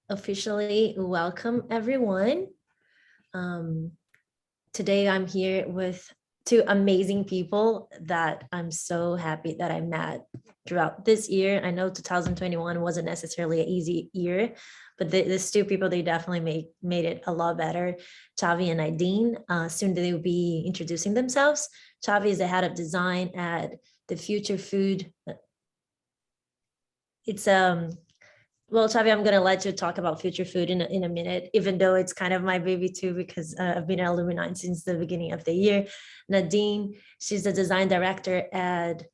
officially welcome everyone. Um, Today I'm here with two amazing people that I'm so happy that I met throughout this year. I know 2021 wasn't necessarily an easy year, but these two people, they definitely made it a lot better. Chavi and Aideen, soon they will be introducing themselves. Chavi is the head of design at the Future Food. It's Well, Chavi, I'm going to let you talk about Future Food in a minute, even though it's kind of my baby too, because I've been an alumni since the beginning of the year. Nadine, she's the design director at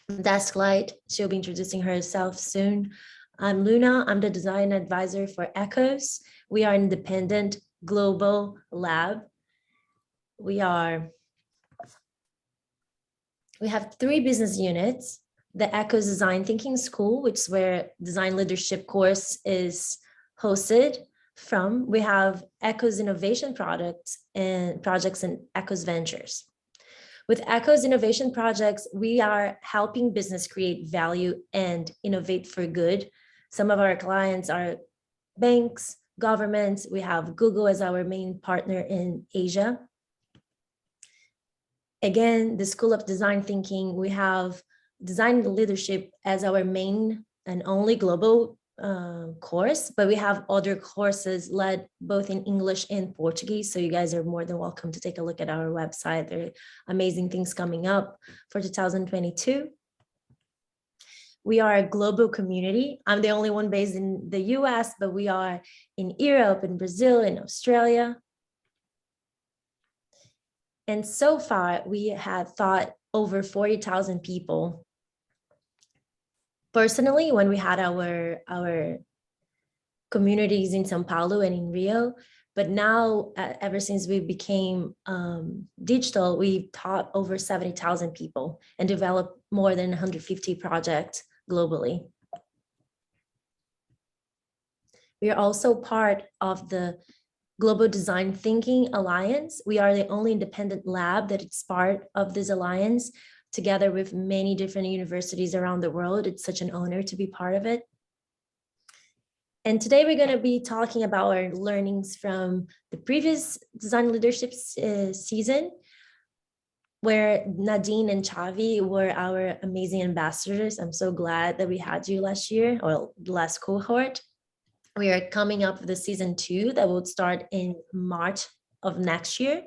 Desklight. She'll be introducing herself soon. I'm Luna. I'm the design advisor for Echoes. We are an independent global lab. We have 3 business units. The Echoes Design Thinking School, which is where design leadership course is hosted from. We have Echoes Innovation projects and Echoes Ventures. With Echoes Innovation projects, we are helping business create value and innovate for good. Some of our clients are banks, governments. We have Google as our main partner in Asia. Again, the School of Design Thinking, we have design leadership as our main and only global course, but we have other courses led both in English and Portuguese. So you guys are more than welcome to take a look at our website. There are amazing things coming up for 2022. We are a global community. I'm the only one based in the US, but we are in Europe, in Brazil, in Australia. And so far, we have taught over 40,000 people. Personally, when we had our communities in São Paulo and in Rio, but now ever since we became digital, we've taught over 70,000 people and developed more than 150 projects globally. We are also part of the Global Design Thinking Alliance. We are the only independent lab that is part of this alliance, together with many different universities around the world. It's such an honor to be part of it. And today we're going to be talking about our learnings from the previous design leadership season, where Nadine and Chavi were our amazing ambassadors. I'm so glad that we had you last year, or last cohort. We are coming up with the season 2 that will start in March of next year.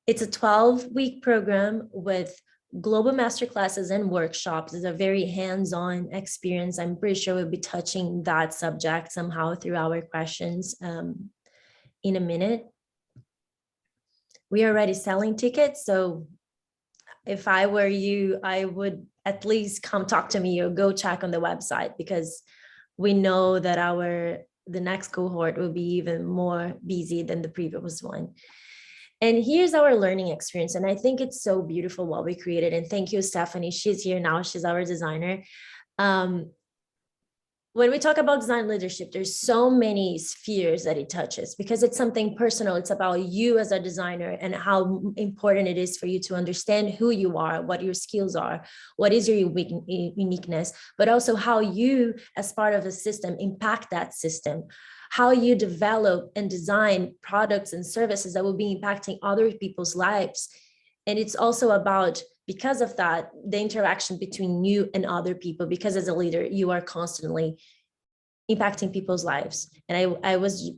It's a 12-week program with global masterclasses and workshops. It's a very hands-on experience. I'm pretty sure we'll be touching that subject somehow through our questions in a minute. We are already selling tickets, so if I were you, I would at least come talk to me or go check on the website, because we know that the next cohort will be even more busy than the previous one. And here's our learning experience. And I think it's so beautiful what we created. And thank you, Stephanie. She's here now. She's our designer. When we talk about design leadership, there's so many spheres that it touches, because it's something personal. It's about you as a designer and how important it is for you to understand who you are, what your skills are, what is your uniqueness, but also how you, as part of a system, impact that system, how you develop and design products and services that will be impacting other people's lives. And it's also about, because of that, the interaction between you and other people, because as a leader, you are constantly impacting people's lives. And I was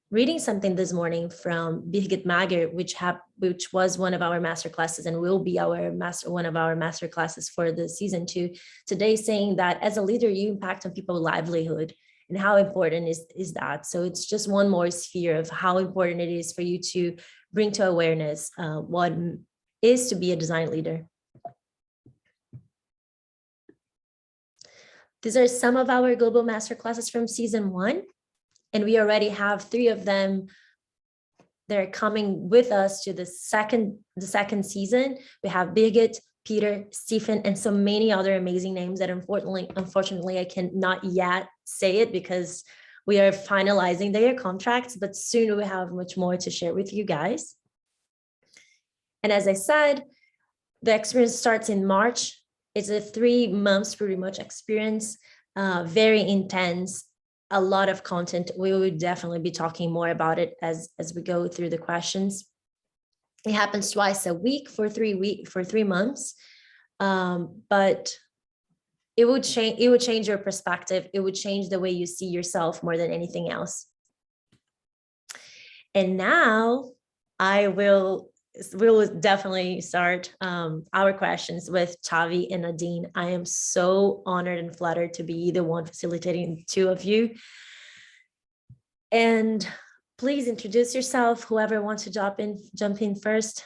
reading something this morning from Birgit Mager, which was one of our master classes and will be one of our master classes for the season 2 today, saying that as a leader, you impact on people's livelihood. And how important is that? So it's just one more sphere of how important it is for you to bring to awareness what is to be a design leader. These are some of our global master classes from season 1, and we already have 3 of them. They're coming with us to the second season. We have Birgit, Peter, Stephen, and so many other amazing names that unfortunately I cannot yet say it because we are finalizing their contracts, but soon we have much more to share with you guys. And as I said, the experience starts in March. It's a 3 months pretty much experience, very intense. a lot of content. We will definitely be talking more about it as we go through the questions. It happens twice a week for 3 months. But it would change your perspective. It would change the way you see yourself more than anything else. And now we'll definitely start our questions with Xavi and Nadine. I am so honored and flattered to be the one facilitating the two of you. And please introduce yourself, whoever wants to jump in first.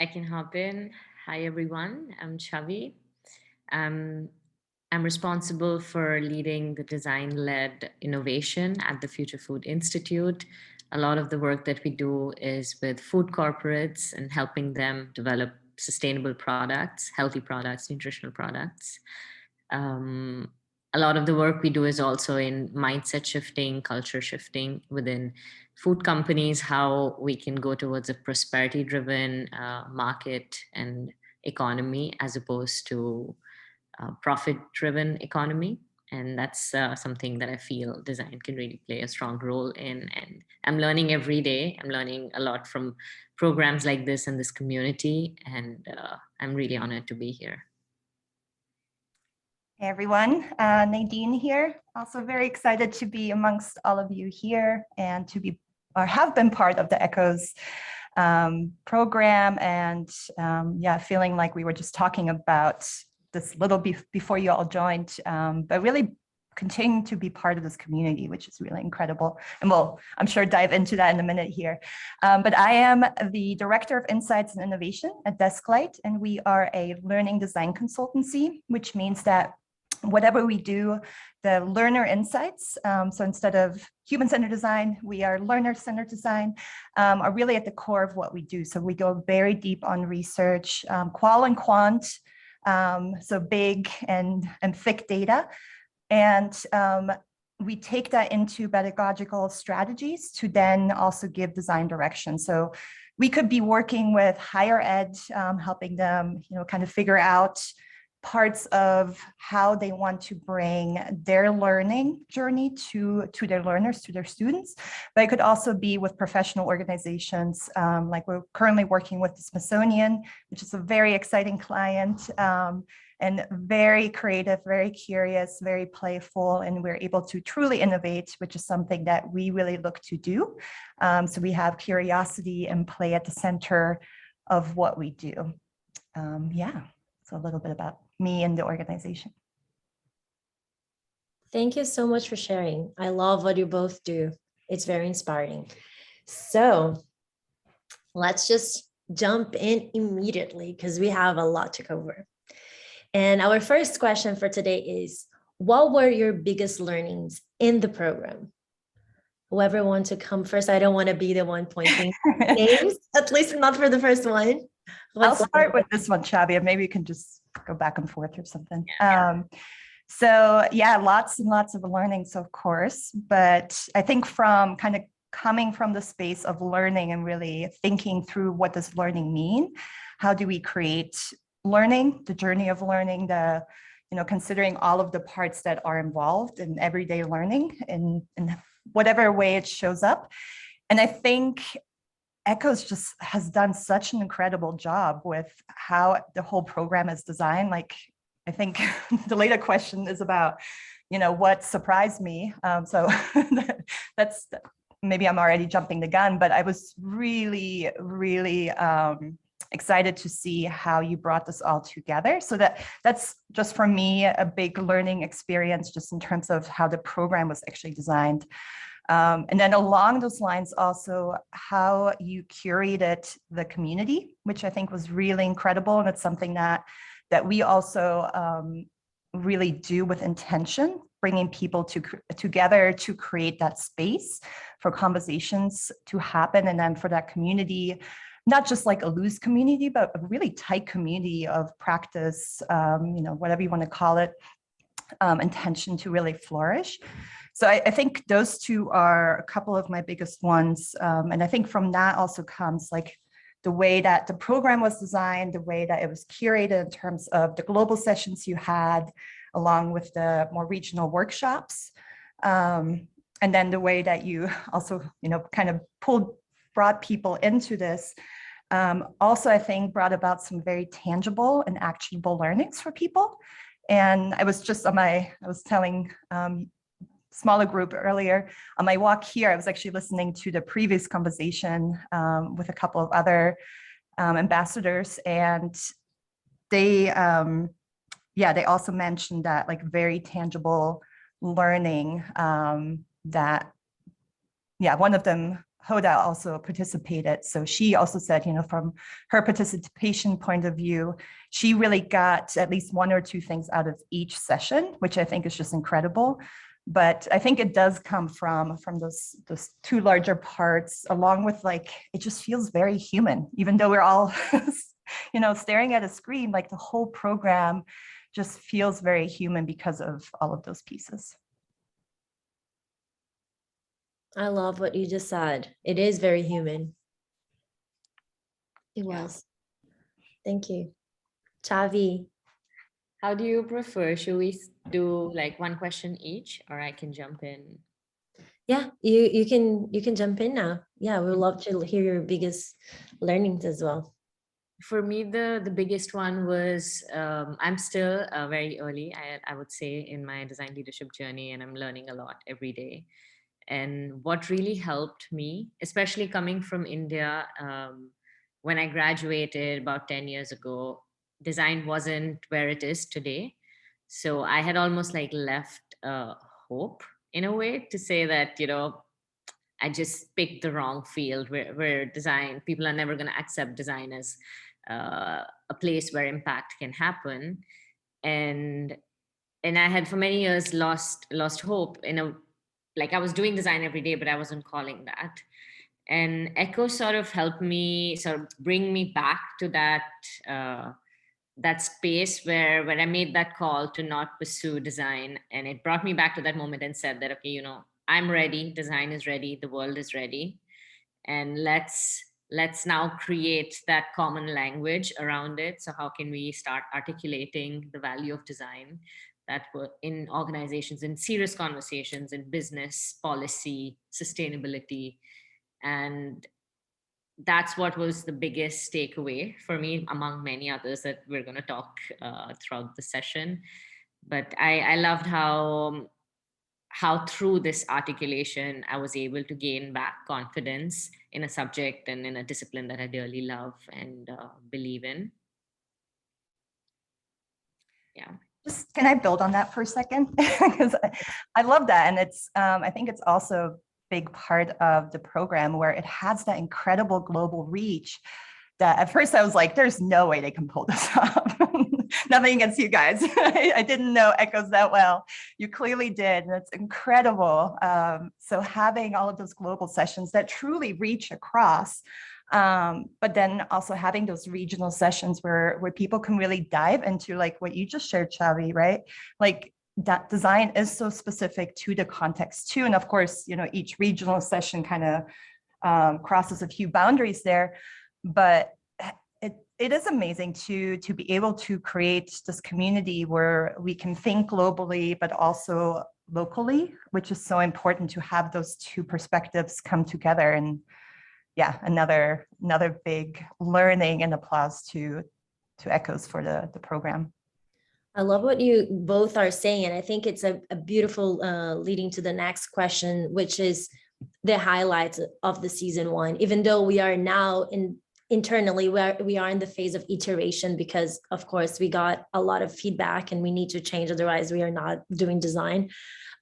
I can hop in. Hi, everyone. I'm Xavi. I'm responsible for leading the design-led innovation at the Future Food Institute. A lot of the work that we do is with food corporates and helping them develop sustainable products, healthy products, nutritional products. A lot of the work we do is also in mindset shifting, culture shifting within food companies, how we can go towards a prosperity-driven market and economy as opposed to profit-driven economy. And that's something that I feel design can really play a strong role in. And I'm learning every day. I'm learning a lot from programs like this and this community. And I'm really honored to be here. Hey everyone, Nadine here. Also very excited to be amongst all of you here and to be or have been part of the ECHOS program. And yeah, feeling like we were just talking about this little before you all joined, but really continuing to be part of this community, which is really incredible. And we'll, I'm sure, dive into that in a minute here. But I am the Director of Insights and Innovation at Desklight, and we are a learning design consultancy, which means that whatever we do, the learner insights, so instead of human-centered design, we are learner-centered design, are really at the core of what we do. So we go very deep on research, qual and quant, so big and thick data. And we take that into pedagogical strategies to then also give design direction. So we could be working with higher ed, helping them, kind of figure out parts of how they want to bring their learning journey to their learners, to their students. But it could also be with professional organizations, like we're currently working with the Smithsonian, which is a very exciting client, and very creative, very curious, very playful, and we're able to truly innovate, which is something that we really look to do. So we have curiosity and play at the center of what we do. Yeah, so a little bit about me and the organization. Thank you so much for sharing. I love what you both do. It's very inspiring. So let's just jump in immediately because we have a lot to cover. And our first question for today is, what were your biggest learnings in the program? Whoever wants to come first, I don't want to be the one pointing names, at least not for the first one. I'll start with this one, Xavi, and maybe you can just go back and forth or something. So yeah, lots and lots of learnings, of course, but I think from kind of coming from the space of learning and really thinking through what does learning mean? How do we create learning, the journey of learning, the, considering all of the parts that are involved in everyday learning in whatever way it shows up. And I think ECHOS just has done such an incredible job with how the whole program is designed. Like, I think the later question is about, what surprised me. So that's, maybe I'm already jumping the gun, but I was really, really excited to see how you brought this all together. So that's just for me, a big learning experience, just in terms of how the program was actually designed. And then along those lines, also how you curated the community, which I think was really incredible. And it's something that we also really do with intention, bringing people together to create that space for conversations to happen. And then for that community, not just like a loose community, but a really tight community of practice, whatever you want to call it, intention to really flourish. So I think those two are a couple of my biggest ones. And I think from that also comes like the way that the program was designed, the way that it was curated in terms of the global sessions you had, along with the more regional workshops. And then the way that you also, kind of brought people into this. Also, I think brought about some very tangible and actionable learnings for people. And I was telling smaller group earlier, on my walk here, I was actually listening to the previous conversation with a couple of other ambassadors, and they also mentioned that like very tangible learning that, one of them, Hoda, also participated. So she also said, from her participation point of view, she really got at least one or two things out of each session, which I think is just incredible. But I think it does come from those two larger parts, along with like, it just feels very human, even though we're all, staring at a screen, like the whole program just feels very human because of all of those pieces. I love what you just said. It is very human. It was. Thank you. Chavi. How do you prefer? Should we do like one question each, or I can jump in? Yeah, you can jump in now. Yeah, we would love to hear your biggest learnings as well. For me, the biggest one was I'm still very early, I would say, in my design leadership journey, and I'm learning a lot every day. And what really helped me, especially coming from India, when I graduated about 10 years ago, design wasn't where it is today. So I had almost like left hope in a way to say that, I just picked the wrong field where design, people are never going to accept design as a place where impact can happen. And I had for many years lost hope like I was doing design every day, but I wasn't calling that. And Echo sort of helped me sort of bring me back to that space where I made that call to not pursue design. And it brought me back to that moment and said that, okay, I'm ready, design is ready, the world is ready. And let's now create that common language around it. So how can we start articulating the value of design that were in organizations, in serious conversations, in business, policy, sustainability? And that's what was the biggest takeaway for me, among many others that we're going to talk throughout the session. But I loved how through this articulation, I was able to gain back confidence in a subject and in a discipline that I dearly love and believe in. Yeah. Just, can I build on that for a second? Because I love that. And it's, I think it's also a big part of the program where it has that incredible global reach that at first I was like, there's no way they can pull this off. Nothing against you guys. I didn't know Echoes that well. You clearly did, and it's incredible. So having all of those global sessions that truly reach across, but then also having those regional sessions where people can really dive into like what you just shared, Chavi, right? Like that design is so specific to the context too. And of course, each regional session kind of crosses a few boundaries there, but it is amazing to be able to create this community where we can think globally, but also locally, which is so important to have those two perspectives come together. And yeah, another big learning and applause to Echoes for the program. I love what you both are saying. And I think it's a beautiful leading to the next question, which is the highlights of the season one. Even though we are now internally, we are in the phase of iteration because, of course, we got a lot of feedback and we need to change. Otherwise, we are not doing design.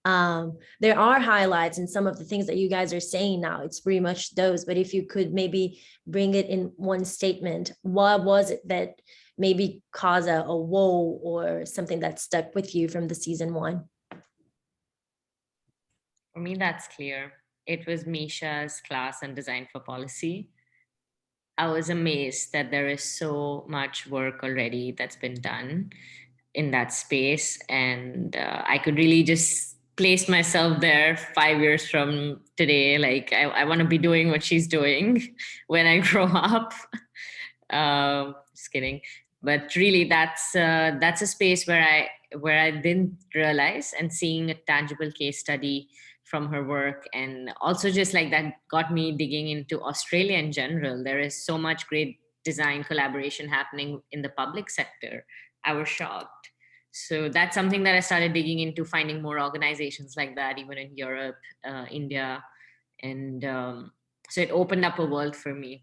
There are highlights and some of the things that you guys are saying now. It's pretty much those. But if you could maybe bring it in one statement, what was it that maybe caused a whoa or something that stuck with you from the season one? For me, that's clear. It was Misha's class on design for policy. I was amazed that there is so much work already that's been done in that space. And I could really just place myself there 5 years from today. Like I want to be doing what she's doing when I grow up. Just kidding. But really, that's a space where I didn't realize, and seeing a tangible case study from her work, and also just like that got me digging into Australia in general. There is so much great design collaboration happening in the public sector. I was shocked. So that's something that I started digging into, finding more organizations like that, even in Europe, India, and so it opened up a world for me.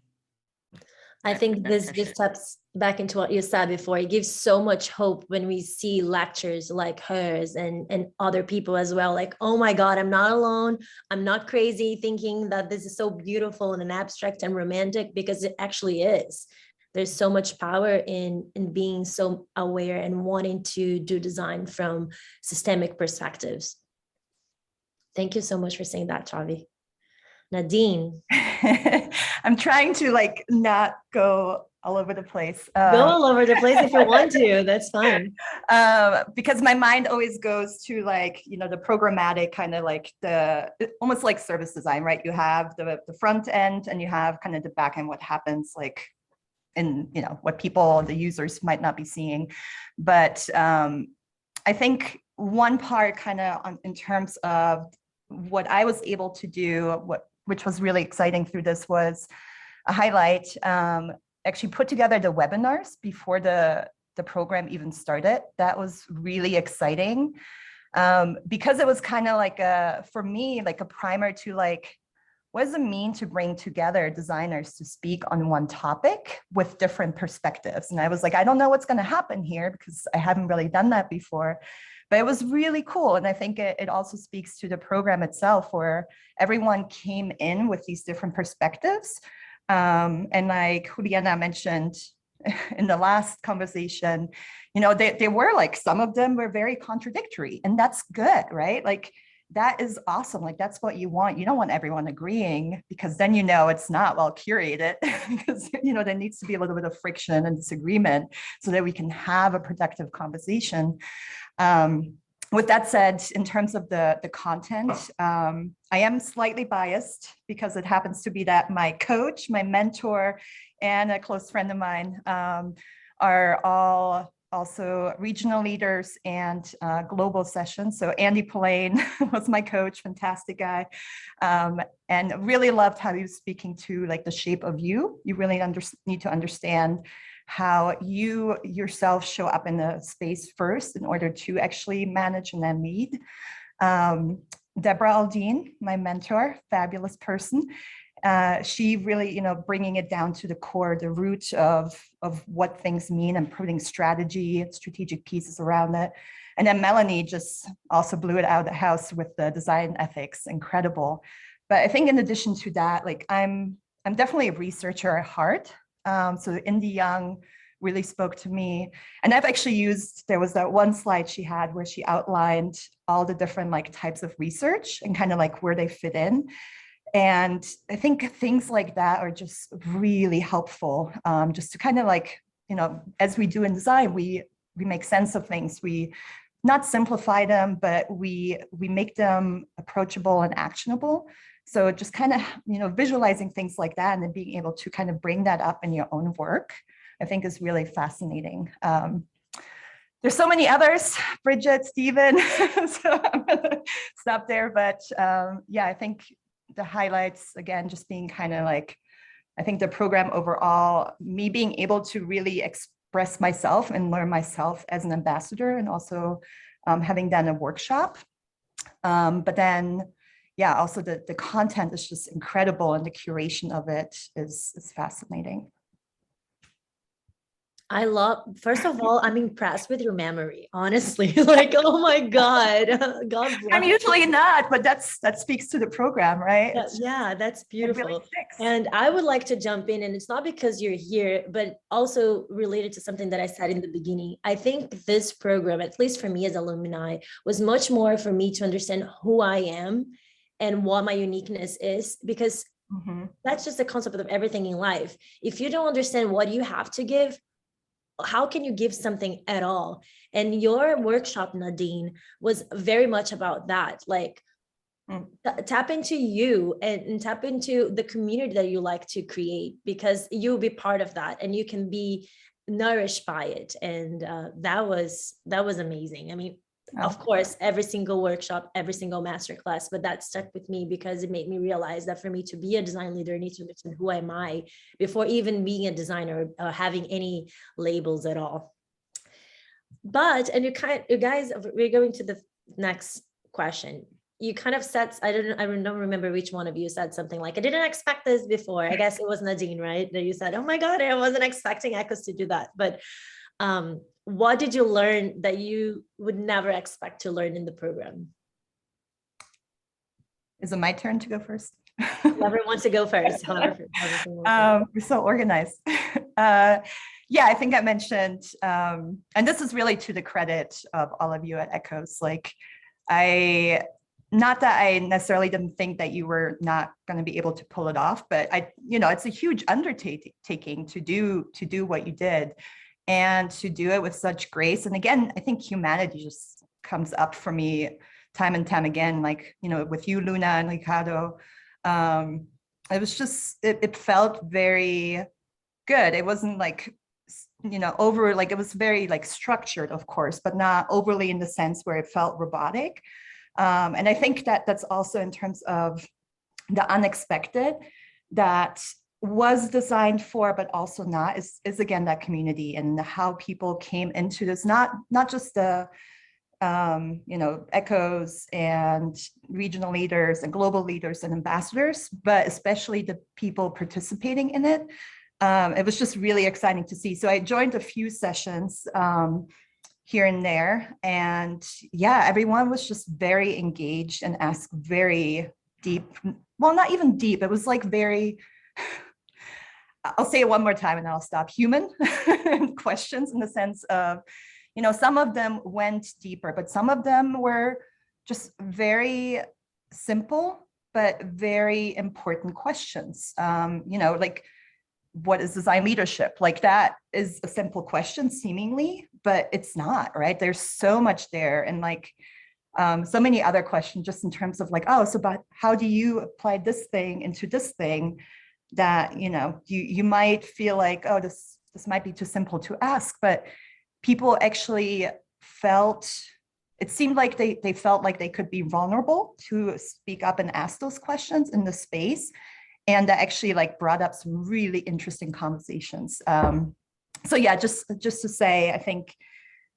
I think that this session. steps back into what you said before. It gives so much hope when we see lectures like hers and other people as well. Like, oh my God, I'm not alone. I'm not crazy thinking that this is so beautiful and abstract and romantic, because it actually is. There's so much power in being so aware and wanting to do design from systemic perspectives. Thank you so much for saying that, Chavi. Nadine. I'm trying to like not go all over the place. Go all over the place if you want to, that's fine. Because my mind always goes to like, you know, the programmatic kind of like almost like service design, right? You have the front end and you have kind of the back end, what happens like in, you know, what people, the users might not be seeing. But I think one part kind of in terms of what I was able to do, which was really exciting through this, was a highlight, actually put together the webinars before the program even started. That was really exciting, because it was kind of like for me, like a primer to like, what does it mean to bring together designers to speak on one topic with different perspectives? And I was like, I don't know what's going to happen here because I haven't really done that before. But it was really cool. And I think it also speaks to the program itself, where everyone came in with these different perspectives. And like Juliana mentioned in the last conversation, you know, they were like, some of them were very contradictory, and that's good, right? Like, that is awesome. Like, that's what you want. You don't want everyone agreeing, because then, you know, it's not well curated, because, you know, there needs to be a little bit of friction and disagreement so that we can have a productive conversation. With that said, in terms of the content, I am slightly biased because it happens to be that my coach, my mentor, and a close friend of mine are all also regional leaders and global sessions. So Andy Pillane was my coach, fantastic guy, and really loved how he was speaking to like the shape of you. You really need to understand how you yourself show up in the space first in order to actually manage and then lead. Deborah Aldine, my mentor, fabulous person. She really, you know, bringing it down to the core, the root of what things mean, and putting strategy, strategic pieces around it. And then Melanie just also blew it out of the house with the design ethics, incredible. But I think in addition to that, like I'm definitely a researcher at heart. So Indy Young really spoke to me. And I've actually used, there was that one slide she had where she outlined all the different like types of research and kind of like where they fit in. And I think things like that are just really helpful, just to kind of like, you know, as we do in design, we make sense of things. We not simplify them, but we make them approachable and actionable. So just kind of, you know, visualizing things like that and then being able to kind of bring that up in your own work, I think is really fascinating. There's so many others, Bridget, Stephen, so I'm gonna stop there. But yeah, I think the highlights, again, just being kind of like, I think the program overall, me being able to really express myself and learn myself as an ambassador, and also having done a workshop. But then, yeah, also the content is just incredible, and the curation of it is fascinating. I love, first of all, I'm impressed with your memory, honestly. Like, oh my God, God bless. I'm usually not, but that speaks to the program, right? Yeah, that's beautiful. Really sticks. And I would like to jump in, and it's not because you're here, but also related to something that I said in the beginning. I think this program, at least for me as alumni, was much more for me to understand who I am and what my uniqueness is, because that's just the concept of everything in life. If you don't understand what you have to give, how can you give something at all? And your workshop, Nadine, was very much about that. Like, Tap into you and tap into the community that you like to create, because you'll be part of that and you can be nourished by it. And that was amazing. I mean, of course, every single workshop, every single masterclass, but that stuck with me because it made me realize that for me to be a design leader, I need to understand who am I before even being a designer, having any labels at all. But, and you guys, we're going to the next question. You kind of said, I don't remember which one of you said something like, I didn't expect this before. I guess it was Nadine, right? That you said, oh my God, I wasn't expecting Echoes to do that. But what did you learn that you would never expect to learn in the program? Is it my turn to go first? Whoever wants to go first. We're so organized. Yeah, I think I mentioned, and this is really to the credit of all of you at Echoes. Like, not that I necessarily didn't think that you were not going to be able to pull it off, but it's a huge undertaking to do what you did, and to do it with such grace. And again, I think humanity just comes up for me time and time again, like, with you, Luna and Ricardo. It was just, it felt very good. It wasn't like, over, like, it was very like structured, of course, but not overly in the sense where it felt robotic. And I think that that's also in terms of the unexpected that was designed for, but also not, is again, that community and how people came into this, not just the Echoes and regional leaders and global leaders and ambassadors, but especially the people participating in it. It was just really exciting to see. So I joined a few sessions here and there, and yeah, everyone was just very engaged and asked very deep, well, not even deep, it was like very, I'll say it one more time and then I'll stop, human questions, in the sense of, some of them went deeper, but some of them were just very simple, but very important questions. Like, what is design leadership? Like, that is a simple question seemingly, but it's not, right? There's so much there. And like, so many other questions just in terms of like, oh, so but how do you apply this thing into this thing that, you might feel like, oh, this might be too simple to ask, but people actually felt, it seemed like they felt like they could be vulnerable to speak up and ask those questions in the space. And that actually like brought up some really interesting conversations. So yeah, just to say, I think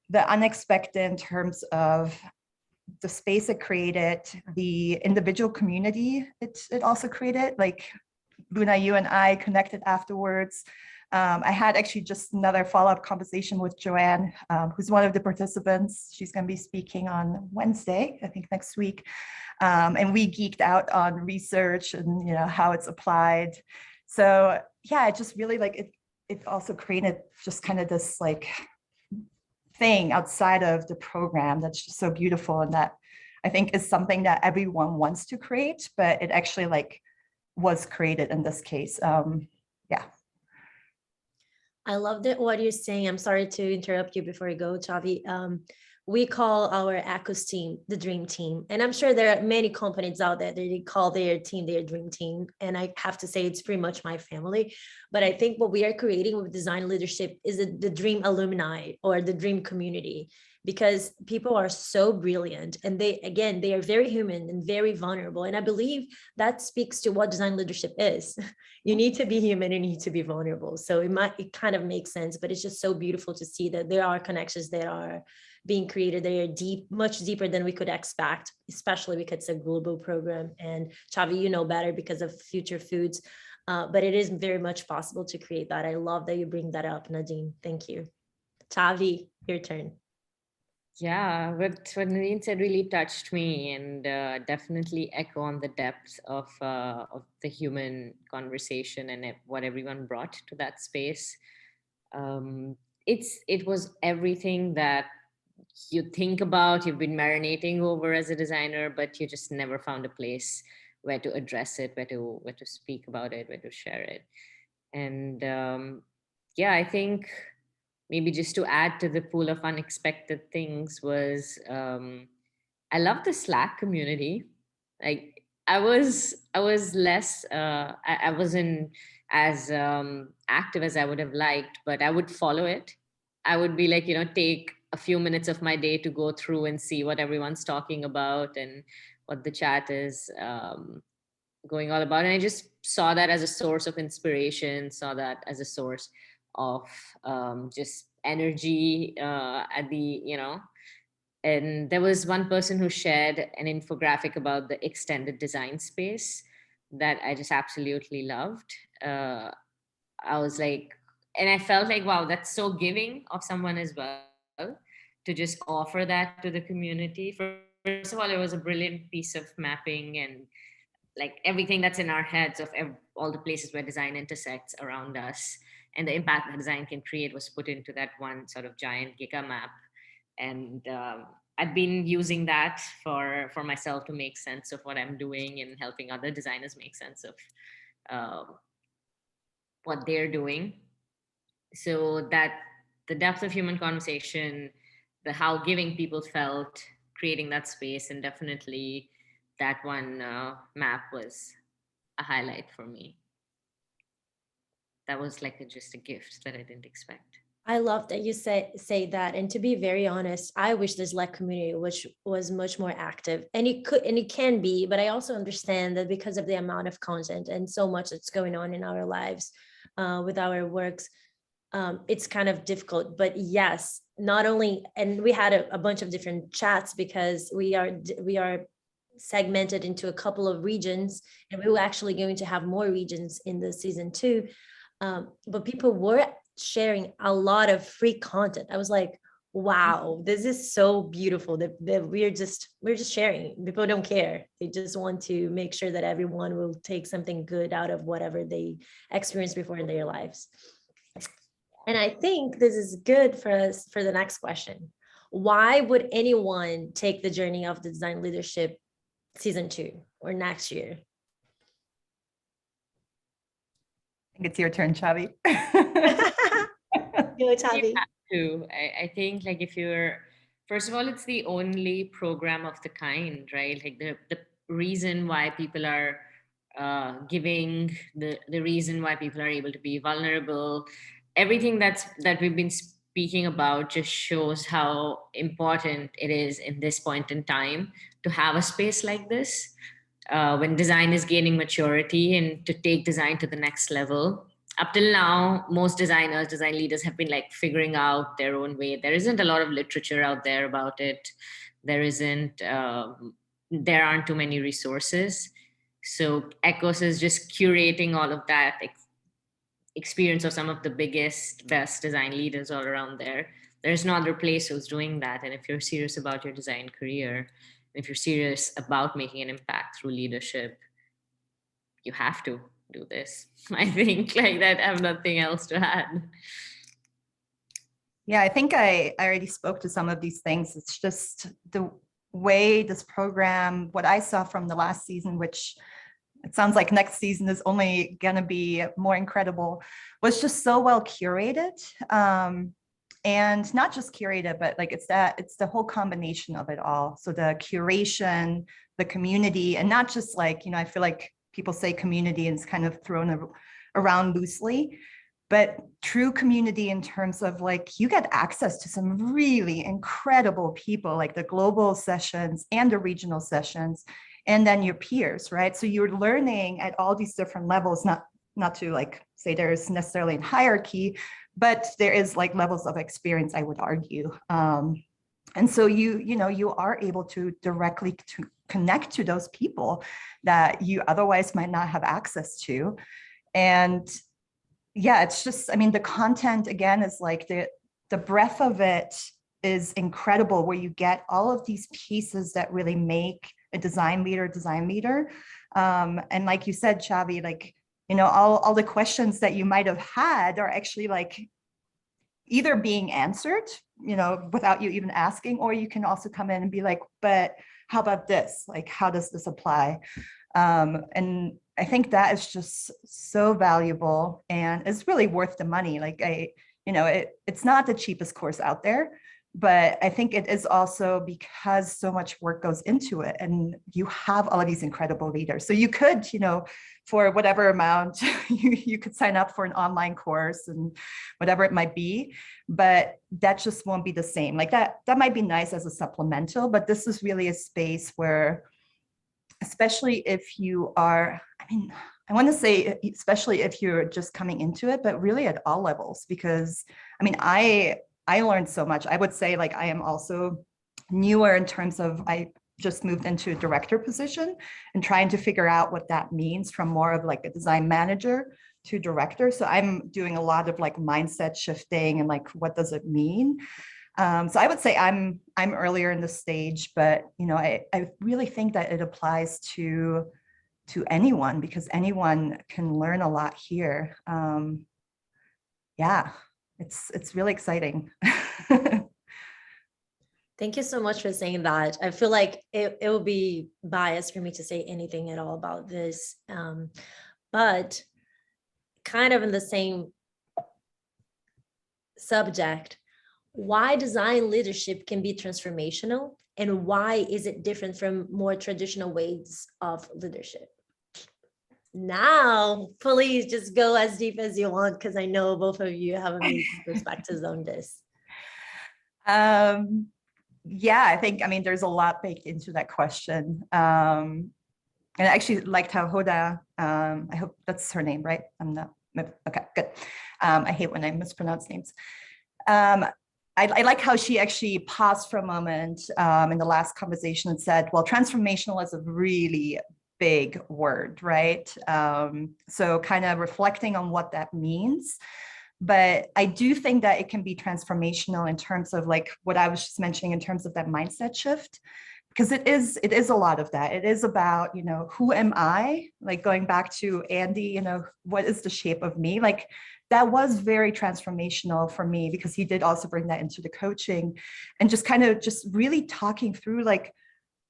the unexpected in terms of the space it created, the individual community it also created, like Luna, you and I connected afterwards. I had actually just another follow-up conversation with Joanne, who's one of the participants. She's going to be speaking on Wednesday, I think next week. And we geeked out on research and how it's applied. So yeah, it just really like it also created just kind of this like thing outside of the program that's just so beautiful, and that I think is something that everyone wants to create, but it actually like was created in this case. Yeah. I love that what you're saying. I'm sorry to interrupt you before you go, Chavi. We call our Echoes team the dream team. And I'm sure there are many companies out there that they call their team their dream team. And I have to say, it's pretty much my family. But I think what we are creating with design leadership is the dream alumni or the dream community, because people are so brilliant. And they are very human and very vulnerable. And I believe that speaks to what design leadership is. You need to be human, you need to be vulnerable. So it kind of makes sense, but it's just so beautiful to see that there are connections that are being created. They are deep, much deeper than we could expect, especially because it's a global program. And Chavi, you know better because of Future Foods, but it is very much possible to create that. I love that you bring that up, Nadine. Thank you. Chavi, your turn. Yeah, what Nadine said really touched me, and definitely echo on the depth of the human conversation and what everyone brought to that space. It was everything that you think about, you've been marinating over as a designer, but you just never found a place where to address it, where to speak about it, where to share it. And yeah, I think maybe just to add to the pool of unexpected things was I love the Slack community. Like I was less, I wasn't as active as I would have liked, but I would follow it. I would be like, take a few minutes of my day to go through and see what everyone's talking about and what the chat is going all about. And I just saw that as a source of inspiration, saw that as a source of just energy at the, and there was one person who shared an infographic about the extended design space that I just absolutely loved. I was like, and I felt like, wow, that's so giving of someone as well to just offer that to the community. First of all, it was a brilliant piece of mapping and like everything that's in our heads of all the places where design intersects around us and the impact that design can create was put into that one sort of giant giga map. And I've been using that for myself to make sense of what I'm doing and helping other designers make sense of what they're doing. So that the depth of human conversation, the how giving people felt creating that space, and definitely that one map was a highlight for me. That was like just a gift that I didn't expect. I love that you say that. And to be very honest, I wish this Slack community which was much more active. And it can be, but I also understand that because of the amount of content and so much that's going on in our lives with our works, it's kind of difficult. But yes, not only, and we had a bunch of different chats because we are segmented into a couple of regions, and we were actually going to have more regions in the season 2. But people were sharing a lot of free content. I was like, wow, this is so beautiful that we're just sharing. People don't care. They just want to make sure that everyone will take something good out of whatever they experienced before in their lives. And I think this is good for us for the next question. Why would anyone take the journey of the design leadership season 2 or next year? I think it's your turn, Chavi. Go, Tavi. I think like if you're, first of all, it's the only program of the kind, right? Like the reason why people are giving, the reason why people are able to be vulnerable, everything that we've been speaking about just shows how important it is in this point in time to have a space like this when design is gaining maturity and to take design to the next level. Up till now, most designers, design leaders have been like figuring out their own way. There isn't a lot of literature out there about it. There aren't too many resources. So Ecos is just curating all of that experience of some of the biggest, best design leaders all around there. There's no other place who's doing that. And if you're serious about your design career, if you're serious about making an impact through leadership, you have to do this. I think like that, I have nothing else to add. Yeah, I think I already spoke to some of these things. It's just the way this program, what I saw from the last season, which it sounds like next season is only going to be more incredible, was just so well curated. And not just curated, but like it's the whole combination of it all. So the curation, the community, and not just like, I feel like people say community and it's kind of thrown around loosely, but true community in terms of like, you get access to some really incredible people, like the global sessions and the regional sessions, and then your peers, right? So you're learning at all these different levels, not to like say there's necessarily a hierarchy, but there is like levels of experience, I would argue. And so you are able to directly connect to those people that you otherwise might not have access to. And yeah, it's just, I mean, the content again is like the breadth of it is incredible, where you get all of these pieces that really make a design leader. And like you said, Chavi, like, all the questions that you might have had are actually like either being answered, without you even asking, or you can also come in and be like, but how about this? Like, how does this apply? And I think that is just so valuable and it's really worth the money. Like it's not the cheapest course out there, But I think it is also because so much work goes into it and you have all of these incredible leaders. So you could, for whatever amount, you could sign up for an online course and whatever it might be, but that just won't be the same. Like that might be nice as a supplemental, but this is really a space where, especially if you are, I want to say, especially if you're just coming into it, but really at all levels, because I learned so much. I would say like I am also newer in terms of I just moved into a director position and trying to figure out what that means from more of like a design manager to director. So I'm doing a lot of like mindset shifting and like, what does it mean? So I would say I'm earlier in the stage, but I really think that it applies to anyone, because anyone can learn a lot here. Yeah, it's really exciting. Thank you so much for saying that. I feel like it would be biased for me to say anything at all about this. But kind of in the same subject, why design leadership can be transformational, and why is it different from more traditional ways of leadership? Now, please just go as deep as you want, because I know both of you have amazing perspectives on this. Yeah, I think, there's a lot baked into that question. And I actually liked how Hoda, I hope that's her name, right? I'm not, okay, good. I hate when I mispronounce names. I like how she actually paused for a moment in the last conversation and said, well, transformational is a really big word, right? So kind of reflecting on what that means. But I do think that it can be transformational in terms of like what I was just mentioning in terms of that mindset shift, because it is a lot of that. It is about, who am I? Like going back to Andy, what is the shape of me? Like that was very transformational for me, because he did also bring that into the coaching and just kind of just really talking through like,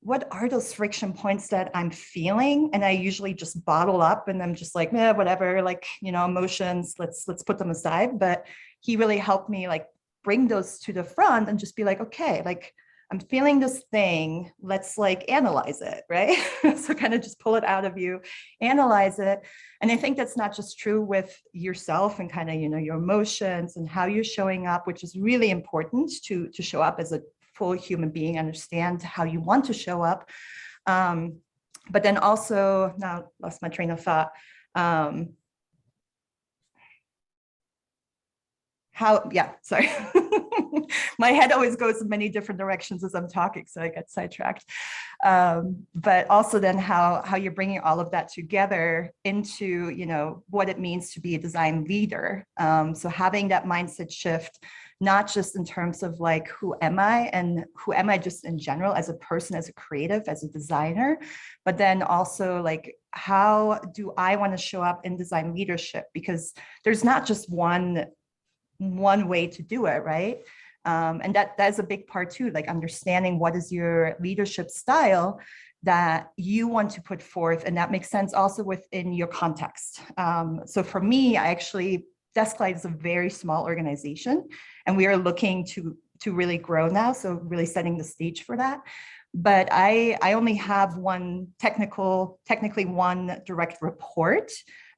what are those friction points that I'm feeling? And I usually just bottle up and I'm just like, whatever, like, emotions, let's put them aside. But he really helped me like bring those to the front and just be like, okay, like I'm feeling this thing, let's like analyze it, right? So kind of just pull it out of you, analyze it. And I think that's not just true with yourself and kind of, your emotions and how you're showing up, which is really important to show up as a full human being, understand how you want to show up. But then also, now lost my train of thought. Sorry. My head always goes in many different directions as I'm talking, so I get sidetracked. But also then how you're bringing all of that together into, what it means to be a design leader. So having that mindset shift, not just in terms of like, who am I and who am I just in general as a person, as a creative, as a designer, but then also like, how do I want to show up in design leadership? Because there's not just one way to do it, right? And that's a big part too, like understanding what is your leadership style that you want to put forth, and that makes sense also within your context. So for me, Desklight is a very small organization, and we are looking to really grow now, so really setting the stage for that. But I only have technically one direct report,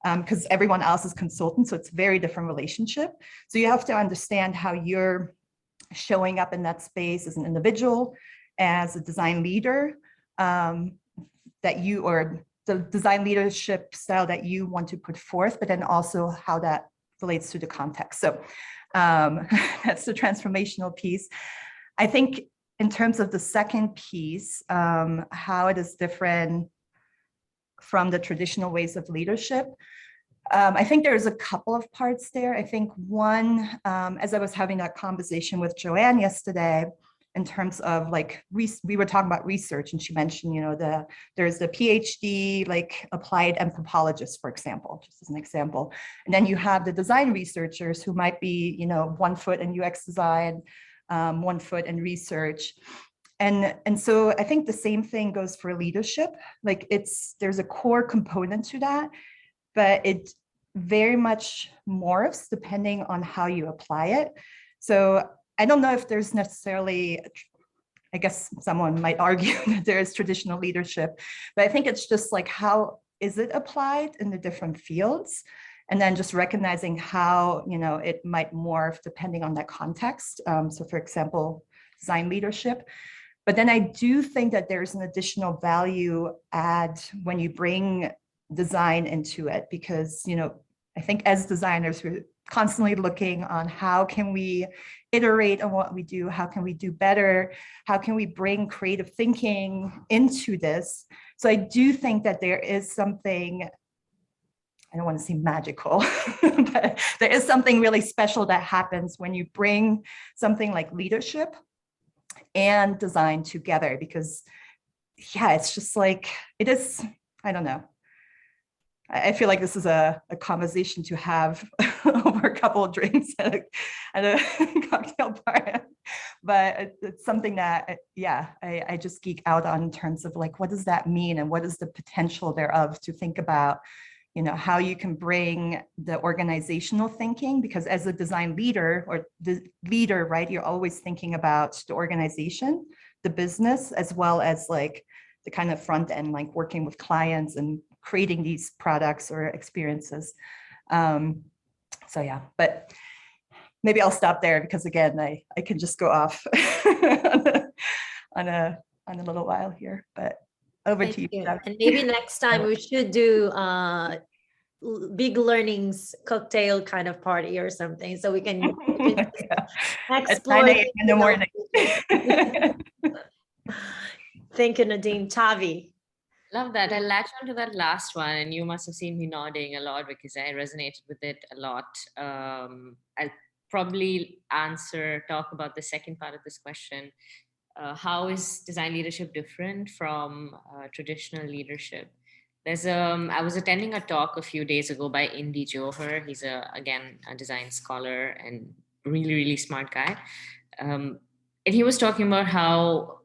because everyone else is consultant, so it's a very different relationship. So you have to understand how you're showing up in that space as an individual, as a design leader, or the design leadership style that you want to put forth, but then also how that relates to the context. So that's the transformational piece. I think in terms of the second piece, how it is different from the traditional ways of leadership. I think there's a couple of parts there. I think one, as I was having that conversation with Joanne yesterday, in terms of like, we were talking about research, and she mentioned, there's the PhD, like applied anthropologist, for example, just as an example. And then you have the design researchers who might be, 1 foot in UX design, 1 foot in research. And so I think the same thing goes for leadership. Like there's a core component to that, but it very much morphs depending on how you apply it. So I don't know if there's necessarily, I guess someone might argue that there is traditional leadership, but I think it's just like, how is it applied in the different fields? And then just recognizing how, you know, it might morph depending on that context. So for example, design leadership. But then I do think that there's an additional value add when you bring design into it, because, you know, I think as designers, we're constantly looking on how can we iterate on what we do, how can we do better, how can we bring creative thinking into this. So I do think that there is something, I don't want to say magical, but there is something really special that happens when you bring something like leadership and design together, because yeah, it's just like, it is, I don't know. I feel like this is a conversation to have over a couple of drinks at a cocktail bar. But it's something that, yeah, I just geek out on in terms of like, what does that mean? And what is the potential thereof to think about, you know, how you can bring the organizational thinking, because as a design leader or the leader, right, you're always thinking about the organization, the business, as well as like the kind of front end, like working with clients and creating these products or experiences. So yeah, but maybe I'll stop there, because again, I can just go off on a little while here, but over to you. And maybe next time we should do big learnings cocktail kind of party or something, so we can explore 9 a.m. in the morning. Thank you, Nadine. Chavi. Love that. I'll latch on to that last one, and you must have seen me nodding a lot because I resonated with it a lot. I'll probably talk about the second part of this question. How is design leadership different from traditional leadership? I was attending a talk a few days ago by Indy Johar. He's again a design scholar and really, really smart guy. And he was talking about how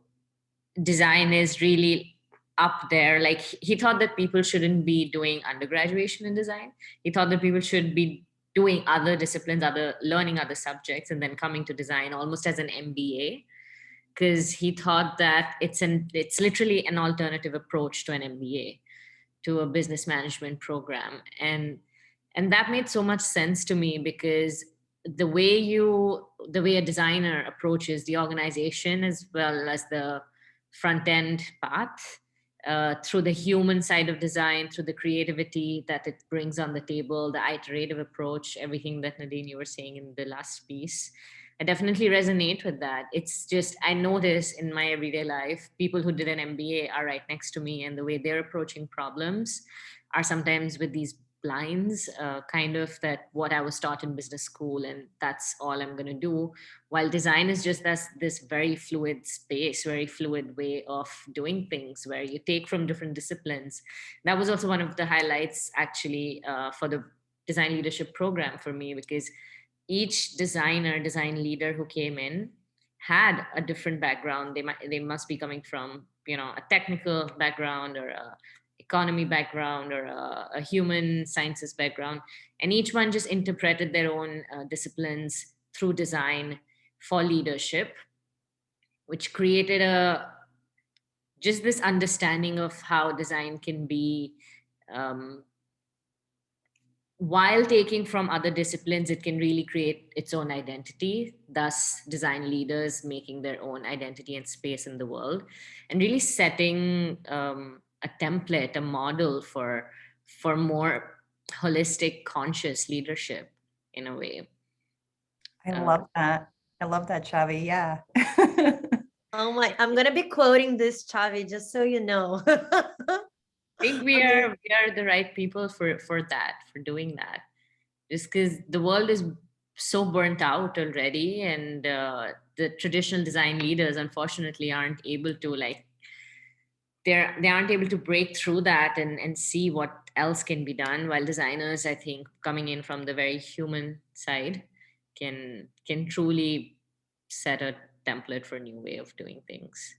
design is really up there. Like, he thought that people shouldn't be doing undergraduation in design. He thought that people should be doing other disciplines, learning other subjects, and then coming to design almost as an MBA, because he thought that it's literally an alternative approach to an MBA, to a business management program. And that made so much sense to me, because the way a designer approaches the organization as well as the front end path, through the human side of design, through the creativity that it brings on the table, the iterative approach, everything that Nadine, you were saying in the last piece, I definitely resonate with that. It's just, I notice in my everyday life, people who did an MBA are right next to me, and the way they're approaching problems are sometimes with these blinds, kind of that what I was taught in business school, and that's all I'm going to do. While design is just this very fluid space, very fluid way of doing things, where you take from different disciplines. That was also one of the highlights, actually, for the design leadership program for me, because each design leader who came in had a different background. They must be coming from, a technical background, or a economy background, or a human sciences background, and each one just interpreted their own disciplines through design for leadership, which created just this understanding of how design can be, while taking from other disciplines, it can really create its own identity, thus design leaders making their own identity and space in the world, and really setting a template, a model for more holistic, conscious leadership in a way. I love that. I love that, Chavi. Yeah. Oh my, I'm going to be quoting this, Chavi, just so you know. I think we are the right people for doing that, just because the world is so burnt out already, and the traditional design leaders unfortunately aren't able to they aren't able to break through that and see what else can be done, while designers, I think, coming in from the very human side, can truly set a template for a new way of doing things.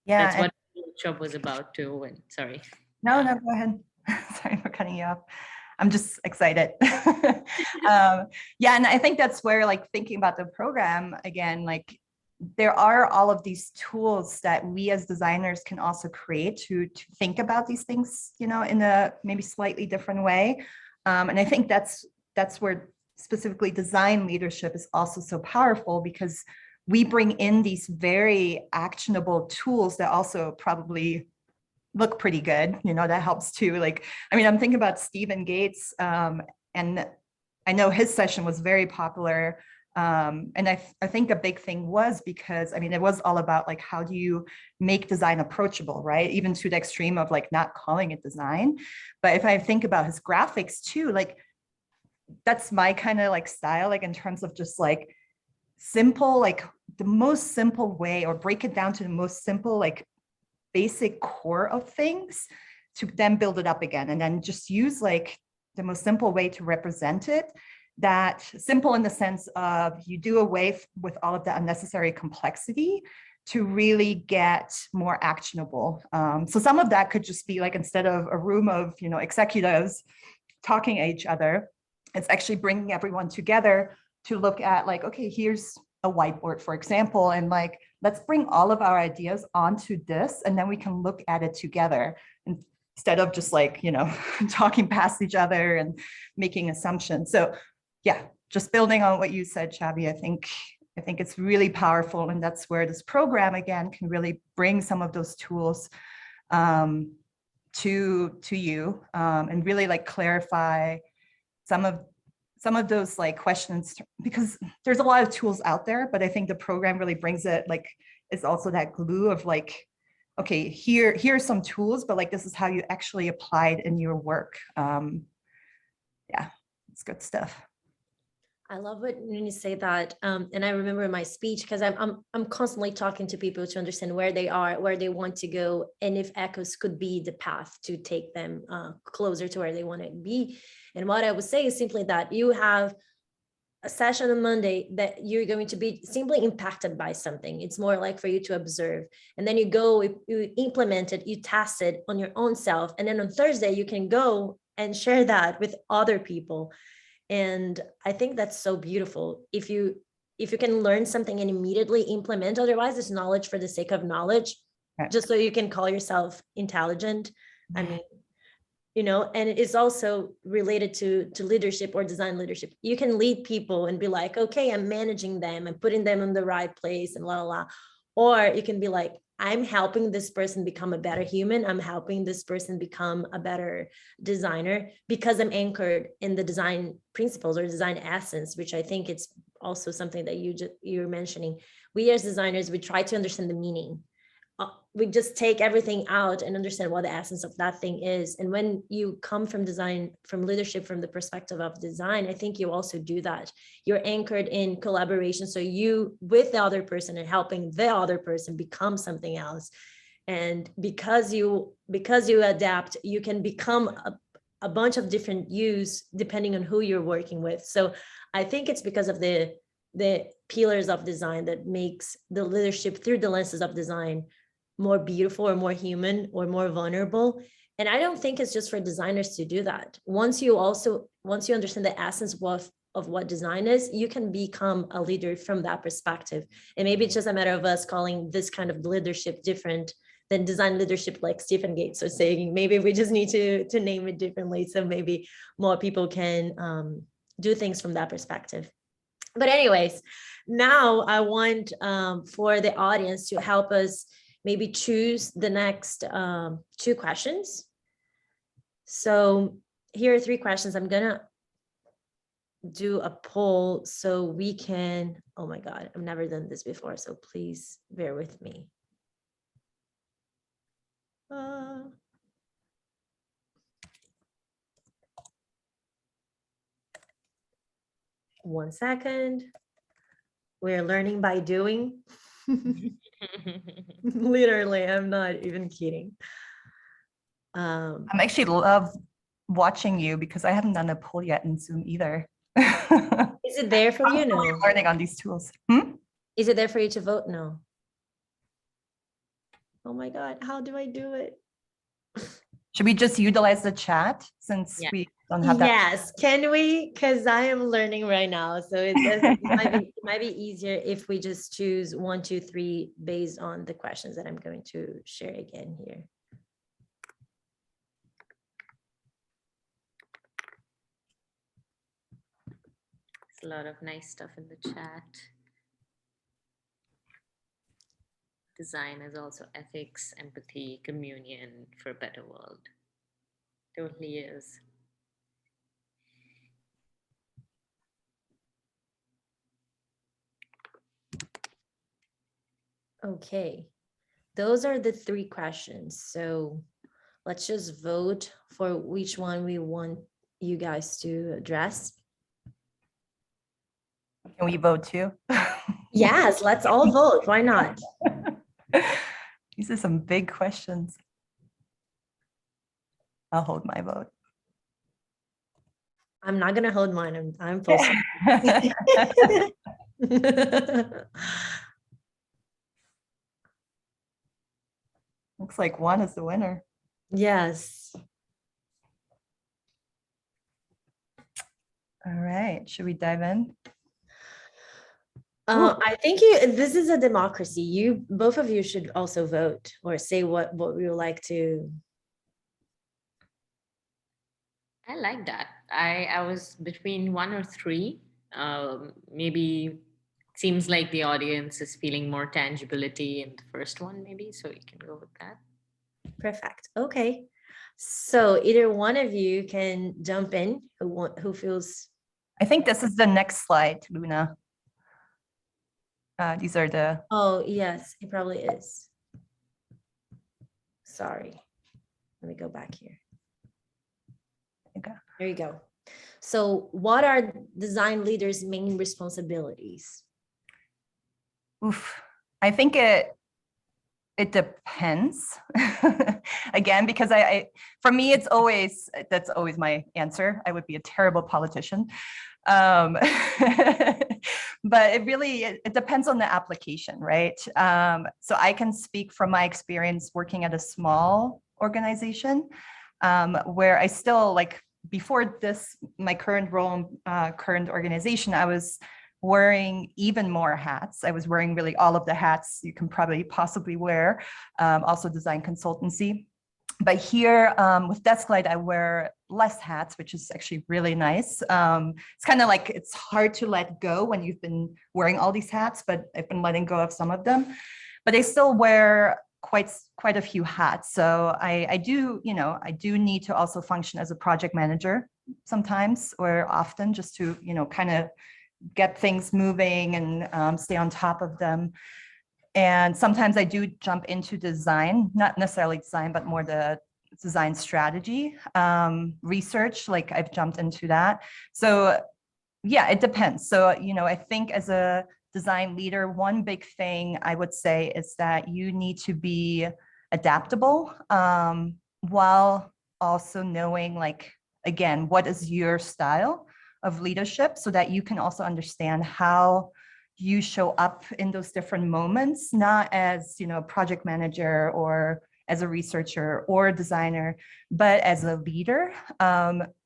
Yeah, that's what the workshop was about too. And sorry. No, go ahead. Sorry for cutting you off. I'm just excited. Yeah, and I think that's where, like, thinking about the program again, like, there are all of these tools that we as designers can also create to think about these things, you know, in a maybe slightly different way. And I think that's where specifically design leadership is also so powerful, because we bring in these very actionable tools that also probably look pretty good, you know, that helps too. Like, I mean, I'm thinking about Stephen Gates, and I know his session was very popular. And I think a big thing was because, I mean, it was all about like, how do you make design approachable, right? Even to the extreme of like not calling it design. But if I think about his graphics too, like, that's my kind of like style, like in terms of just like simple, like the most simple way, or break it down to the most simple, like basic core of things, to then build it up again, and then just use like the most simple way to represent it. That simple in the sense of you do away with all of the unnecessary complexity to really get more actionable. So some of that could just be like, instead of a room of, you know, executives talking at each other, it's actually bringing everyone together to look at like, okay, here's a whiteboard, for example, and like, let's bring all of our ideas onto this, and then we can look at it together, instead of just like, you know, talking past each other and making assumptions. So yeah, just building on what you said, Xavi, I think it's really powerful, and that's where this program again can really bring some of those tools to you, and really like clarify some of those like questions, because there's a lot of tools out there, but I think the program really brings it, like, it's also that glue of like, okay, here's some tools, but like, this is how you actually apply it in your work. Yeah, it's good stuff. I love it when you say that, and I remember in my speech, because I'm constantly talking to people to understand where they are, where they want to go, and if Echoes could be the path to take them closer to where they want to be. And what I would say is simply that you have a session on Monday that you're going to be simply impacted by something. It's more like for you to observe, and then you go, you implement it, you test it on your own self, and then on Thursday you can go and share that with other people. And I think that's so beautiful. If you can learn something and immediately implement, otherwise it's knowledge for the sake of knowledge, Right. just so you can call yourself intelligent. I mean, you know, and it is also related to leadership or design leadership. You can lead people and be like, okay, I'm managing them and putting them in the right place and la la la. Or you can be like, I'm helping this person become a better human. I'm helping this person become a better designer, because I'm anchored in the design principles or design essence, which I think it's also something that you're mentioning. We as designers, we try to understand the meaning. We just take everything out and understand what the essence of that thing is. And when you come from design, from leadership, from the perspective of design, I think you also do that. You're anchored in collaboration. So you with the other person and helping the other person become something else. And because you adapt, you can become a bunch of different yous depending on who you're working with. So I think it's because of the pillars of design that makes the leadership through the lenses of design more beautiful or more human or more vulnerable. And I don't think it's just for designers to do that. Once you understand the essence of what design is, you can become a leader from that perspective. And maybe it's just a matter of us calling this kind of leadership different than design leadership, like Stephen Gates was saying. Maybe we just need to name it differently, so maybe more people can do things from that perspective. But anyways, now I want for the audience to help us maybe choose the next 2 questions. So here are 3 questions. I'm gonna do a poll so we can, oh my God, I've never done this before, so please bear with me. 1 second. We're learning by doing. Literally, I'm not even kidding. I'm actually love watching you, because I haven't done a poll yet in Zoom either. Is it there for you? No. Learning on these tools. Is it there for you to vote? No. Oh my God, how do I do it? Should we just utilize the chat since Yeah. we don't have that? Yes, can we? Because I am learning right now. So it might be easier if we just choose 1, 2, 3 based on the questions that I'm going to share again here. There's a lot of nice stuff in the chat. Design is also ethics, empathy, communion for a better world. Totally is. Okay, those are the 3 questions. So let's just vote for which one we want you guys to address. Can we vote too? Yes, let's all vote. Why not? These are some big questions. I'll hold my vote. I'm not gonna hold mine. I'm posting. Looks like 1 is the winner. Yes. All right, should we dive in? I think this is a democracy. Both of you should also vote or say what we would like to. I like that. I was between 1 or 3. Maybe seems like the audience is feeling more tangibility in the first one, maybe. So you can go with that. Perfect. Okay. So either one of you can jump in who feels. I think this is the next slide, Luna. These are the. Oh, yes, it probably is. Sorry. Let me go back here. Okay. There you go. So what are design leaders' main responsibilities? Oof. I think it depends. Again, because for me, that's always my answer. I would be a terrible politician. But it depends on the application, right? So I can speak from my experience working at a small organization where I still, like, before this, my current role, current organization, I was wearing even more hats. I was wearing really all of the hats you can probably possibly wear, also design consultancy. But here with Desklight, I wear less hats, which is actually really nice. It's kind of like, it's hard to let go when you've been wearing all these hats, but I've been letting go of some of them. But I still wear quite a few hats. So I do need to also function as a project manager sometimes or often, just to, kind of get things moving and stay on top of them. And sometimes I do jump into design, not necessarily design, but more the design strategy, research, like I've jumped into that. So yeah, it depends. So, I think as a design leader, one big thing I would say is that you need to be adaptable while also knowing, like, again, what is your style of leadership, so that you can also understand how you show up in those different moments, not as, project manager or as a researcher or a designer, but as a leader.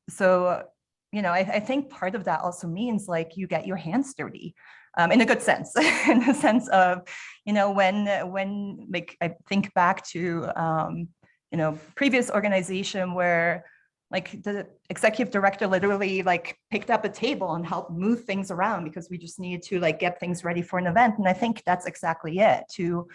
So, I think part of that also means, like, you get your hands dirty in a good sense, in the sense of, when like I think back to, previous organization where, like, the executive director literally, like, picked up a table and helped move things around because we just needed to, like, get things ready for an event. And I think that's exactly it, to,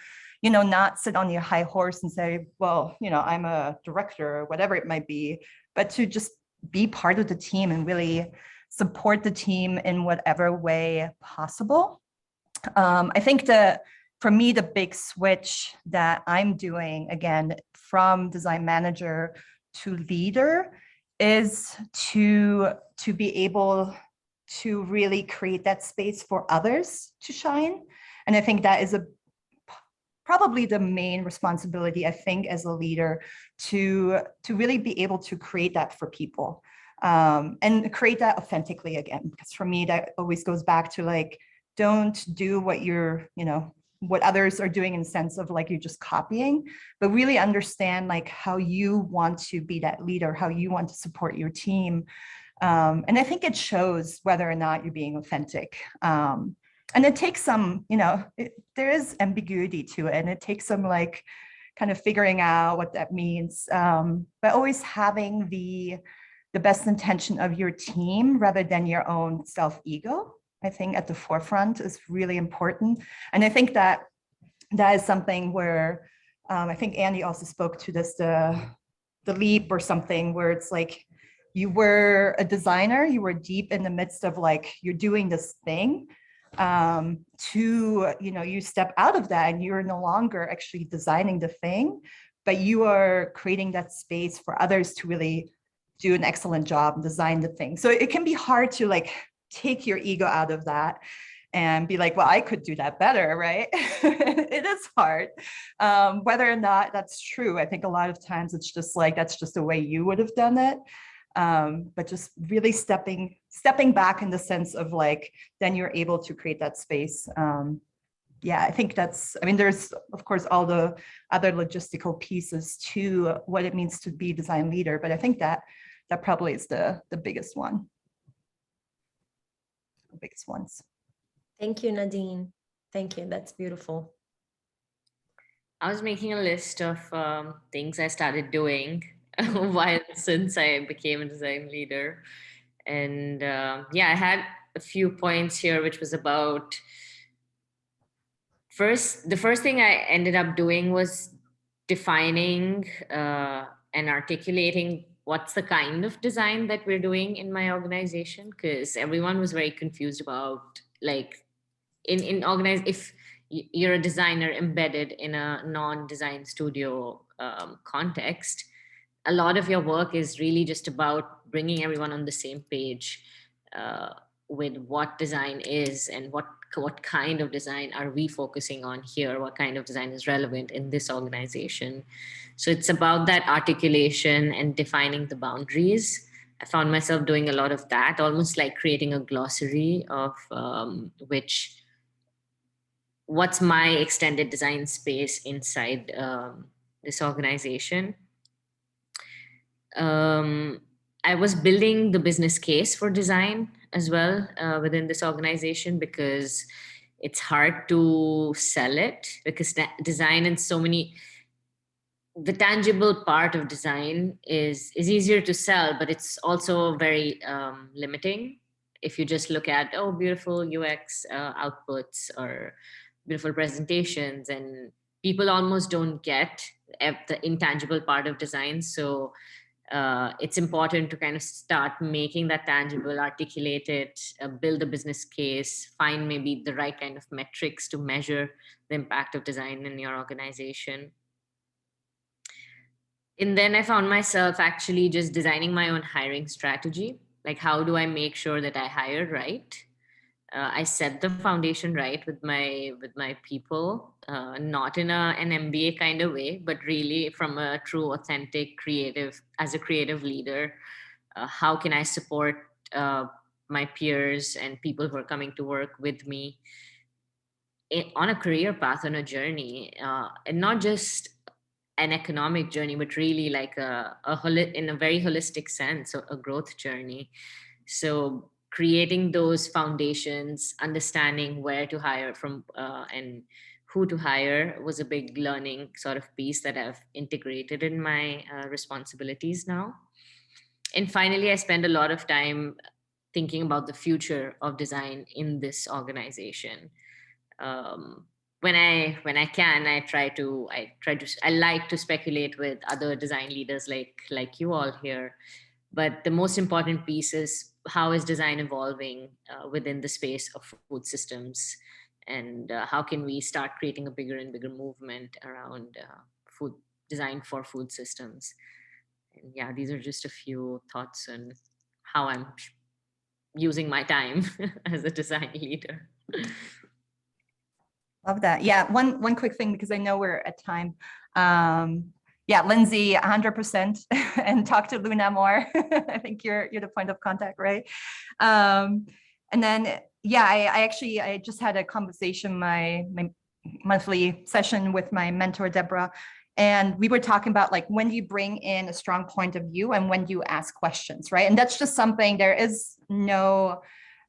not sit on your high horse and say, well, I'm a director or whatever it might be, but to just be part of the team and really support the team in whatever way possible. I think for me, the big switch that I'm doing, again, from design manager to leader, is to be able to really create that space for others to shine. And I think that is probably the main responsibility, I think, as a leader, to really be able to create that for people, and create that authentically, again, because for me, that always goes back to, like, don't do what you're, what others are doing in the sense of like you're just copying, but really understand like how you want to be that leader, how you want to support your team. And I think it shows whether or not you're being authentic. And it takes some, there is ambiguity to it, and it takes some like kind of figuring out what that means, but always having the best intention of your team rather than your own self-ego, I think at the forefront is really important. And I think that is something where I think Andy also spoke to this, the leap or something, where it's like you were a designer, you were deep in the midst of like, you're doing this thing, to, you step out of that and you're no longer actually designing the thing, but you are creating that space for others to really do an excellent job and design the thing. So it can be hard to like take your ego out of that and be like, well, I could do that better, right? It is hard. Whether or not that's true, I think a lot of times it's just like, that's just the way you would have done it. But just really stepping back in the sense of like, then you're able to create that space. Yeah, I think there's of course all the other logistical pieces to what it means to be design leader, but I think that probably is the biggest one. The biggest ones. Thank you, Nadine. Thank you. That's beautiful. I was making a list of things I started doing since I became a design leader. And yeah, I had a few points here, which was about the first thing I ended up doing was defining and articulating what's the kind of design that we're doing in my organization, because everyone was very confused about like if you're a designer embedded in a non-design studio context, a lot of your work is really just about bringing everyone on the same page with what design is and what kind of design are we focusing on here, what kind of design is relevant in this organization. So it's about that articulation and defining the boundaries. I found myself doing a lot of that, almost like creating a glossary of what's my extended design space inside this organization. I was building the business case for design as well within this organization, because it's hard to sell it, because design and the tangible part of design is easier to sell, but it's also very limiting. If you just look at, beautiful UX outputs or beautiful presentations, and people almost don't get the intangible part of design. So it's important to kind of start making that tangible, articulate it, build a business case, find maybe the right kind of metrics to measure the impact of design in your organization. And then I found myself actually just designing my own hiring strategy. Like, how do I make sure that I hire right? I set the foundation right with my people, not in an MBA kind of way, but really from a true, authentic, as a creative leader. How can I support my peers and people who are coming to work with me on a career path, on a journey, and not just an economic journey, but really like in a very holistic sense, a growth journey. So creating those foundations, understanding where to hire from and who to hire was a big learning sort of piece that I've integrated in my responsibilities now. And finally, I spend a lot of time thinking about the future of design in this organization. When I can, I like to speculate with other design leaders like you all here. But the most important piece is, how is design evolving within the space of food systems, and how can we start creating a bigger and bigger movement around food design for food systems. And yeah, these are just a few thoughts on how I'm using my time as a design leader. Love that. Yeah, one quick thing, because I know we're at time. Yeah, Lindsay, 100%, and talk to Luna more. I think you're the point of contact, right? And then, yeah, I just had a conversation. My monthly session with my mentor, Deborah. And we were talking about like, when do you bring in a strong point of view and when do you ask questions, right? And that's just something, there is no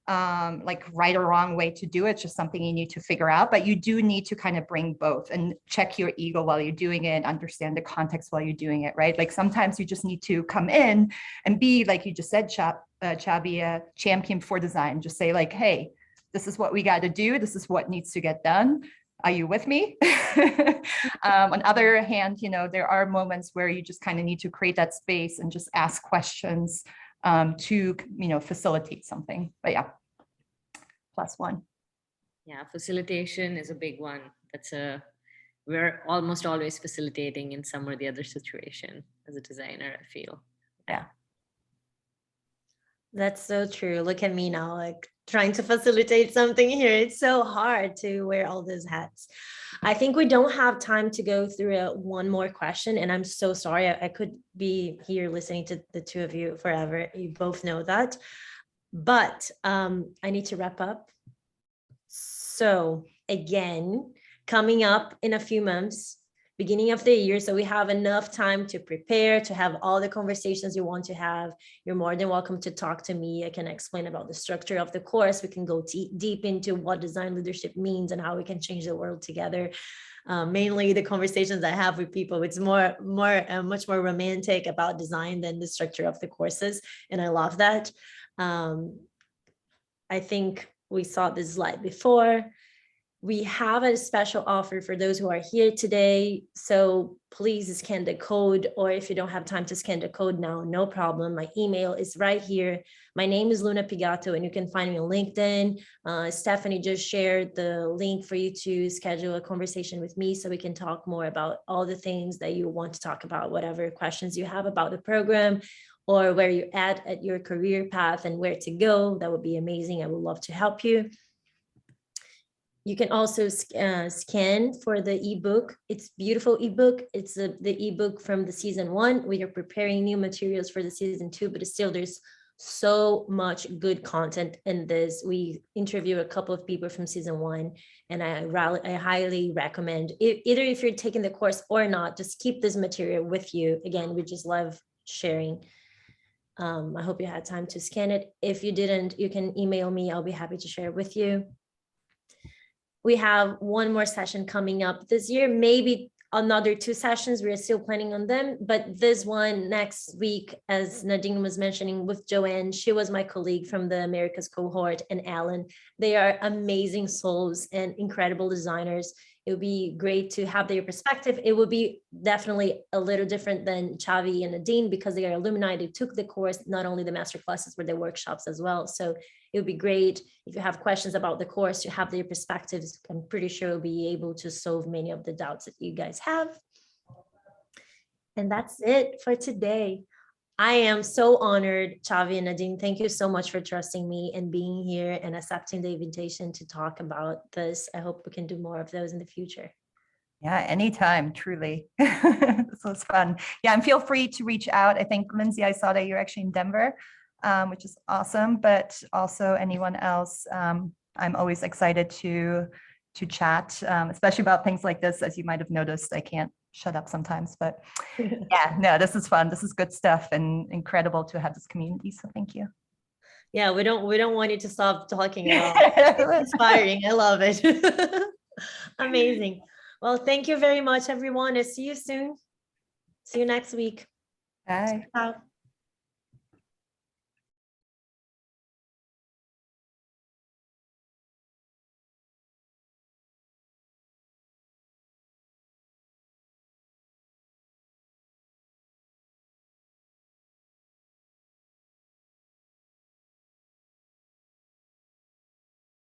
like right or wrong way to do it. It's just something you need to figure out, but you do need to kind of bring both and check your ego while you're doing it, understand the context while you're doing it, right? Like sometimes you just need to come in and be, like you just said, Chabi, a champion for design. Just say like, hey, this is what we got to do. This is what needs to get done. Are you with me? On the other hand, you know, there are moments where you just kind of need to create that space and just ask questions to, you know, facilitate something. But yeah, +1. Yeah, facilitation is a big one. We're almost always facilitating in some or the other situation as a designer, I feel. Yeah. That's so true. Look at me now, like trying to facilitate something here. It's so hard to wear all those hats. I think we don't have time to go through one more question, and I'm so sorry. I could be here listening to the two of you forever. You both know that, but I need to wrap up. So again, coming up in a few months, beginning of the year, so we have enough time to prepare, to have all the conversations you want to have. You're more than welcome to talk to me. I can explain about the structure of the course. We can go deep into what design leadership means and how we can change the world together. Mainly the conversations I have with people, it's much more romantic about design than the structure of the courses. And I love that. I think we saw this slide before. We have a special offer for those who are here today. So please scan the code, or if you don't have time to scan the code now, no problem. My email is right here. My name is Luna Pigato, and you can find me on LinkedIn. Stephanie just shared the link for you to schedule a conversation with me so we can talk more about all the things that you want to talk about, whatever questions you have about the program or where you're at your career path and where to go. That would be amazing. I would love to help you. You can also scan for the ebook. It's beautiful ebook. It's the ebook from the season 1. We are preparing new materials for the season 2, but still there's so much good content in this. We interview a couple of people from season 1, and I highly recommend either if you're taking the course or not, just keep this material with you. Again, we just love sharing. I hope you had time to scan it. If you didn't, you can email me. I'll be happy to share it with you. We have one more session coming up this year, maybe another 2 sessions. We're still planning on them, but this one next week, as Nadine was mentioning with Joanne, she was my colleague from the Americas cohort, and Alan. They are amazing souls and incredible designers. It would be great to have their perspective. It would be definitely a little different than Chavi and Nadine because they are alumni. They took the course, not only the master classes, but the workshops as well. So it would be great if you have questions about the course, you have their perspectives. I'm pretty sure we'll be able to solve many of the doubts that you guys have. And that's it for today. I am so honored, Chavi and Nadine. Thank you so much for trusting me and being here and accepting the invitation to talk about this. I hope we can do more of those in the future. Yeah, anytime, truly. This was fun. Yeah, and feel free to reach out. I think, Lindsay, I saw that you're actually in Denver, which is awesome, but also anyone else. I'm always excited to chat, especially about things like this. As you might have noticed, I can't shut up sometimes, but yeah, no, this is fun. This is good stuff and incredible to have this community. So thank you. Yeah, we don't want you to stop talking at all. It's inspiring. I love it. Amazing. Well, thank you very much, everyone. I'll see you soon. See you next week. Bye. Ciao.